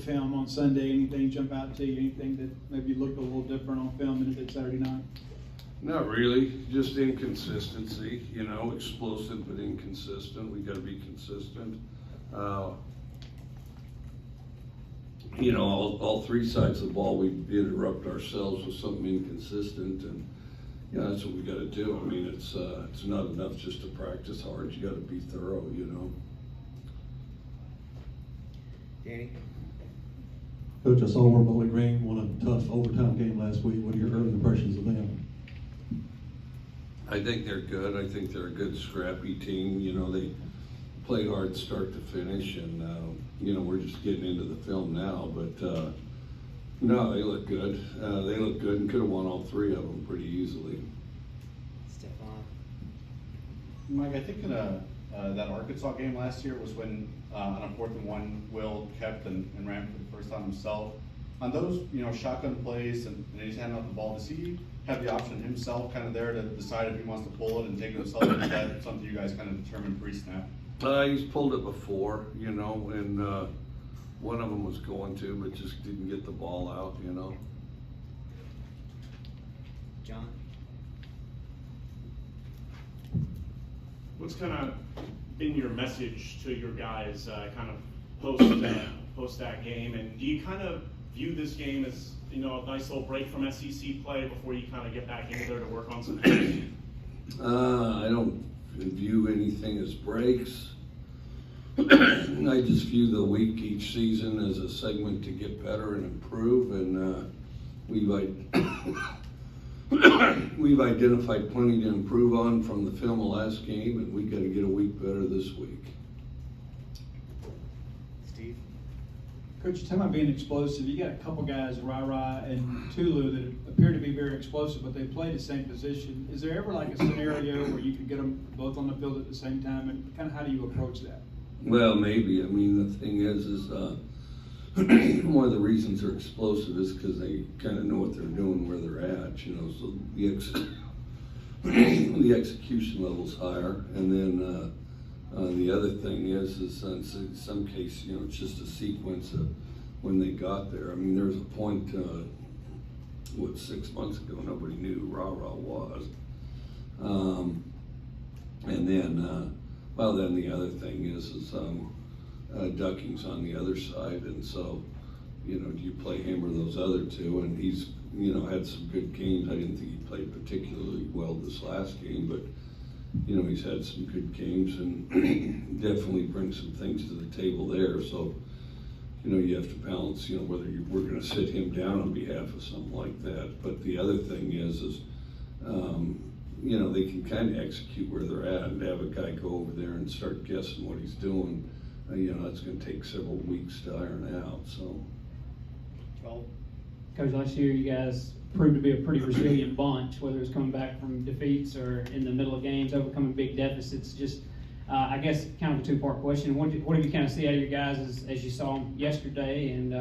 Film on Sunday, anything jump out to you, anything that maybe looked a little different on film than it did Saturday night? Not really, just inconsistency, explosive but inconsistent. We gotta be consistent. All three sides of the ball, we interrupt ourselves with something inconsistent, and that's what we gotta do. I mean, it's not enough just to practice hard, you gotta be thorough, Danny? Coach, I saw where Bowling Green won a tough overtime game last week. What are your early impressions of them? I think they're good. I think they're a good scrappy team. They play hard start to finish, and we're just getting into the film now. But no, they look good. They look good and could have won all three of them pretty easily. Stefan? Mike, I think in that Arkansas game last year was when on a 4th and 1, Will kept and ran for the first time himself. On those, shotgun plays and he's handing out the ball, does he have the option himself kind of there to decide if he wants to pull it and take it himself, or is that something you guys kind of determine pre-snap? He's pulled it before, and one of them was going to, but just didn't get the ball out, John? What's kind of been your message to your guys kind of post that game? And do you kind of view this game as, a nice little break from SEC play before you kind of get back in there to work on some things? I don't view anything as breaks. I just view the week each season as a segment to get better and improve, and we've identified plenty to improve on from the film of last game, and we got to get a week better this week. Steve? Coach, you're talking about being explosive. You got a couple guys, Ra and Tulu, that appear to be very explosive, but they play the same position. Is there ever like a scenario where you could get them both on the field at the same time, and kind of how do you approach that? Well, maybe. I mean, the thing is one of the reasons they're explosive is because they kind of know what they're doing, where they're at, so the execution level's higher. And then the other thing is in some case, it's just a sequence of when they got there. I mean, there was a point, 6 months ago, nobody knew who Ra-Ra was. And then, then the other thing is Ducking's on the other side, and so, do you play him or those other two? And he's, had some good games. I didn't think he played particularly well this last game, but, he's had some good games and definitely brings some things to the table there. So, you have to balance, whether we're going to sit him down on behalf of something like that. But the other thing is they can kind of execute where they're at, and to have a guy go over there and start guessing what he's doing, that's going to take several weeks to iron out. So, Coach, last year you guys proved to be a pretty resilient bunch, whether it's coming back from defeats or in the middle of games, overcoming big deficits. Just, I guess, kind of a two-part question. What did you kind of see out of your guys as you saw them yesterday, and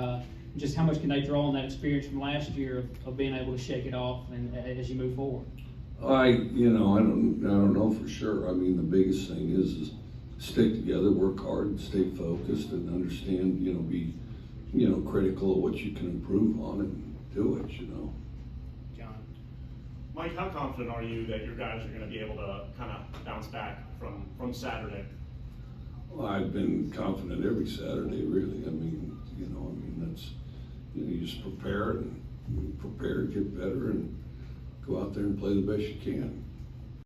just how much can they draw on that experience from last year of being able to shake it off and as you move forward? I don't know for sure. I mean, the biggest thing is stick together, work hard, and stay focused, and understand. Be critical of what you can improve on and do it. John? Mike, how confident are you that your guys are going to be able to kind of bounce back from Saturday? Well, I've been confident every Saturday, really. I mean, that's you just prepare, get better, and go out there and play the best you can.